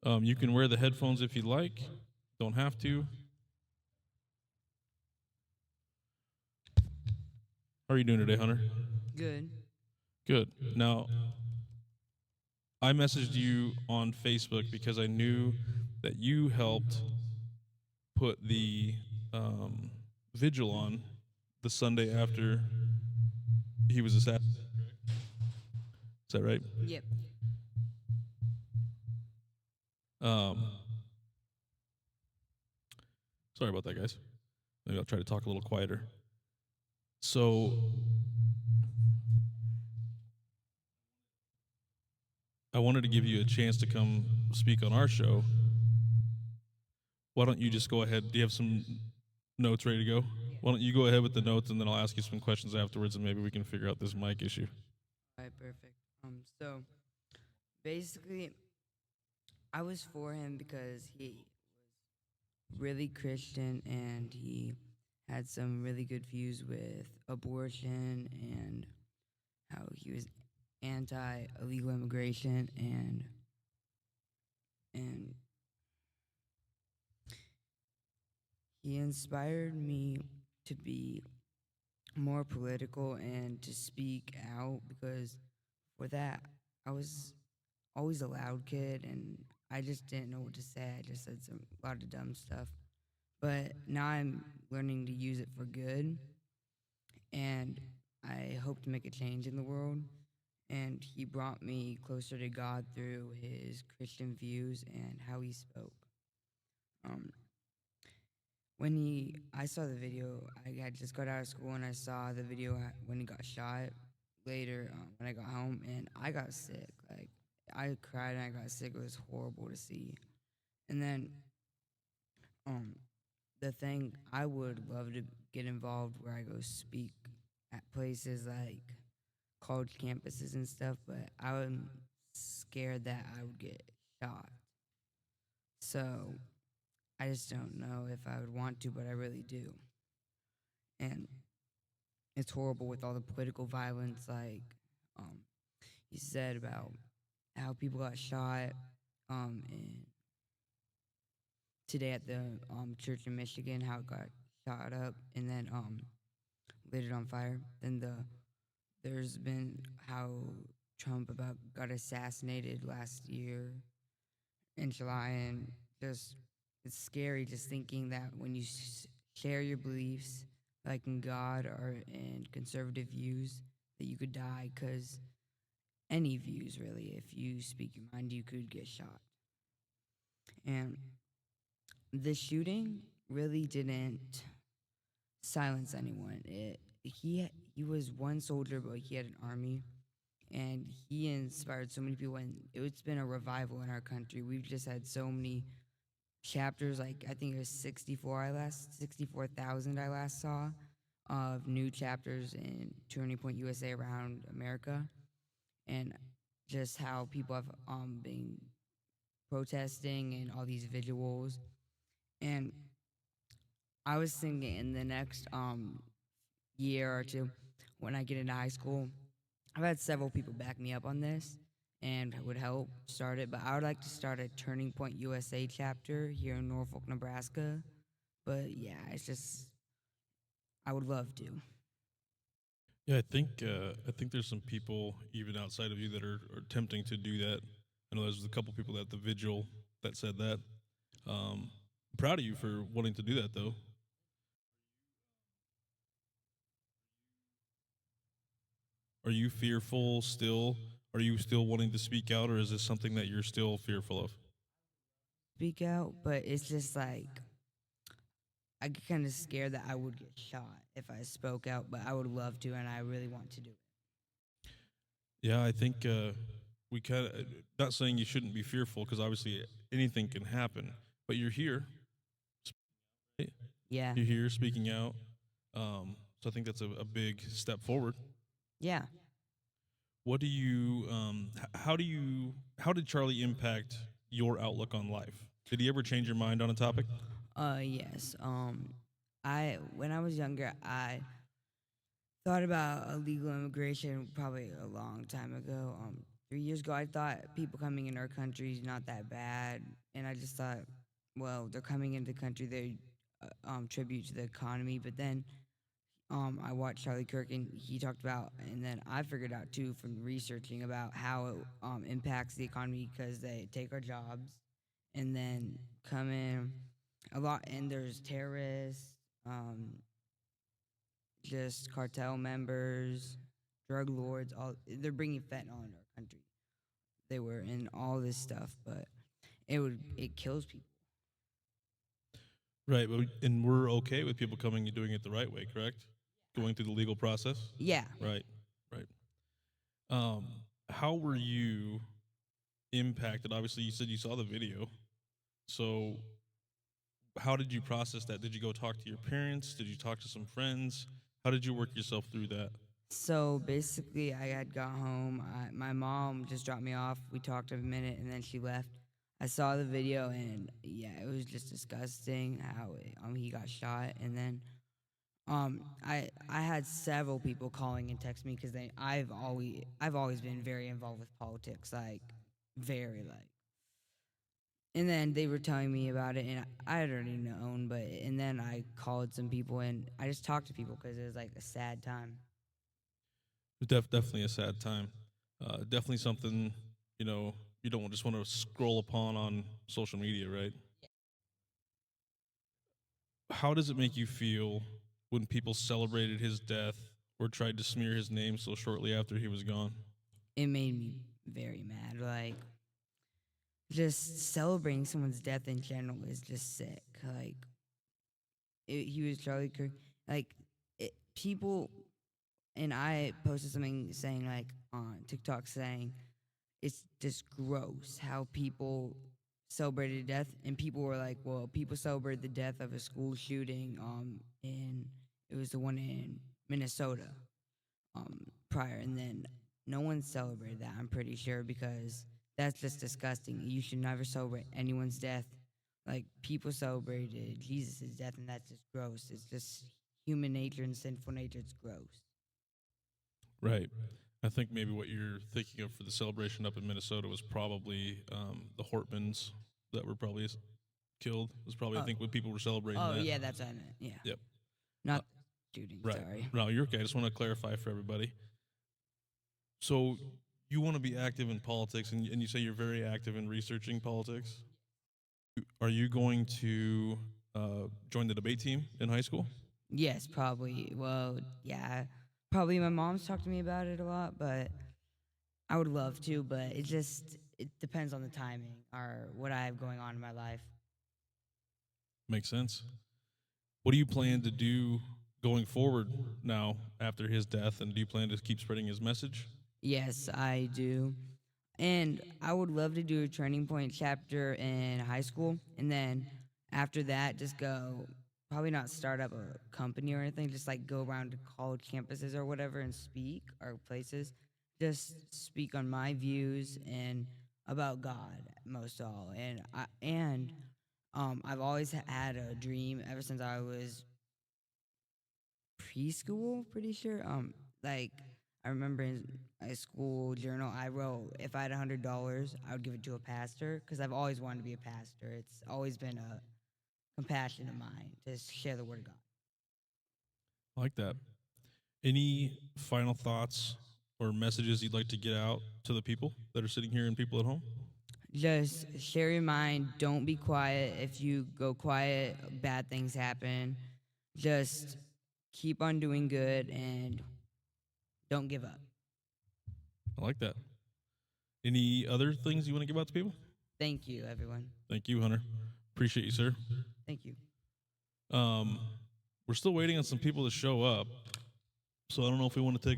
You can wear the headphones if you like. Don't have to. How are you doing today, Hunter? Good. Good. Now, I messaged you on Facebook because I knew that you helped put the um, vigil on the Sunday after he was assassinated. Is that right? Yep. Um, Sorry about that, guys. Maybe I'll try to talk a little quieter. So, I wanted to give you a chance to come speak on our show. Why don't you just go ahead? Do you have some notes ready to go? Why don't you go ahead with the notes, and then I'll ask you some questions afterwards, and maybe we can figure out this mic issue. All right, perfect. So basically, I was for him because he really Christian and he had some really good views with abortion and how he was anti illegal immigration and he inspired me to be more political and to speak out because for that I was always a loud kid and I just didn't know what to say. I just said some a lot of dumb stuff. But now I'm learning to use it for good and I hope to make a change in the world. And he brought me closer to God through his Christian views and how he spoke. Um, I saw the video, I had just got out of school and I saw the video when he got shot. Later, when I got home, and I got sick. Like I cried and I got sick. It was horrible to see. And then, um, the thing I would love to get involved where I go speak at places like college campuses and stuff, but I'm scared that I would get shot. So I just don't know if I would want to, but I really do. And it's horrible with all the political violence, like um, he said about how people got shot and today at the church in Michigan, how it got shot up and then lit it on fire. Then there's been how Trump about got assassinated last year in July, and just it's scary just thinking that when you share your beliefs, like in God or in conservative views, that you could die because any views really, if you speak your mind, you could get shot. And the shooting really didn't silence anyone. He was one soldier, but he had an army, and he inspired so many people. And it's been a revival in our country. We've just had so many chapters. Like I think it was 64,000 I last saw of new chapters in Turning Point USA around America, and just how people have been protesting and all these visuals. And I was thinking in the next year or two, when I get into high school, I've had several people back me up on this and would help start it. But I would like to start a Turning Point USA chapter here in Norfolk, Nebraska. But yeah, it's just I would love to. Yeah, I think there's some people even outside of you that are attempting to do that. I know there's a couple people at the vigil that said that. I'm proud of you for wanting to do that, though. Are you fearful still? Are you still wanting to speak out, or is this something that you're still fearful of? Speak out, but it's just like I get kind of scared that I would get shot if I spoke out. But I would love to, and I really want to do it. Yeah, I think we kind of not saying you shouldn't be fearful because obviously anything can happen, but you're here, right? Yeah, You're here speaking out. So I think that's a big step forward. yeah. What do you how do you how did Charlie impact your outlook on life? Did he ever change your mind on a topic? Yes. I when I was younger, I thought about illegal immigration probably a long time ago. 3 years ago, I thought people coming in our country is not that bad, and I just thought, well, they're coming into the country, they tribute to the economy. But then I watched Charlie Kirk, and he talked about, and then I figured out too from researching about how it impacts the economy because they take our jobs and then come in a lot, and there's terrorists, um, just cartel members, drug lords. All they're bringing fentanyl into our country. They were in all this stuff, but it kills people. Right, but and we're okay with people coming and doing it the right way, correct? Going through the legal process. Yeah. Right, right. Um, how were you impacted? Obviously, you said you saw the video. So, how did you process that? Did you go talk to your parents? Did you talk to some friends? How did you work yourself through that? So basically, I had got home. My mom just dropped me off. We talked a minute, and then she left. I saw the video, and yeah, it was just disgusting how he got shot. And then I had several people calling and text me because I've always been very involved with politics, like very like. And then they were telling me about it, and I had already known. But and then I called some people, and I just talked to people because it was like a sad time. Definitely a sad time. Definitely something you know you don't just want to scroll upon on social media, right? How does it make you feel when people celebrated his death or tried to smear his name so shortly after he was gone? It made me very mad. Like just celebrating someone's death in general is just sick. Like he was Charlie Kirk. Like people, and I posted something saying like on TikTok saying it's just gross how people celebrated death, and people were like, well, people celebrated the death of a school shooting in it was the one in Minnesota prior, and then no one celebrated that, I'm pretty sure, because that's just disgusting. You should never celebrate anyone's death. Like people celebrated Jesus' death, and that's just gross. It's just human nature and sinful nature. It's gross. Right. I think maybe what you're thinking of for the celebration up in Minnesota was probably the Hortmans that were probably killed. Was probably I Oh, think when people were celebrating oh that. yeah, that's what I meant. Yeah, Yep. Uh, not shooting. right. Sorry. No, you're okay. I just want to clarify for everybody. So you want to be active in politics, and you say you're very active in researching politics. Are you going to join the debate team in high school? Yes, probably. Well, yeah, probably. My mom's talked to me about it a lot, but I would love to. But it depends on the timing or what I have going on in my life. Makes sense. What do you plan to do going forward now after his death, and do you plan to keep spreading his message? Yes, I do. And I would love to do a turning point chapter in high school. And then after that, just go, probably not start up a company or anything, just like go around to college campuses or whatever and speak or places. Just speak on my views and about God most of all. And I've always had a dream ever since I was preschool, pretty sure. Like I remember in a school journal, I wrote if I had $100, I would give it to a pastor because I've always wanted to be a pastor. It's always been a compassion of mine to share the word of God. I like that. Any final thoughts or messages you'd like to get out to the people that are sitting here and people at home? Just share your mind. Don't be quiet. If you go quiet, bad things happen. Just keep on doing good and don't give up. I like that. Any other things you want to give out to people? Thank you, everyone. Thank you, Hunter. Appreciate you, sir. Thank you. Um, we're still waiting on some people to show up, so I don't know if we want to take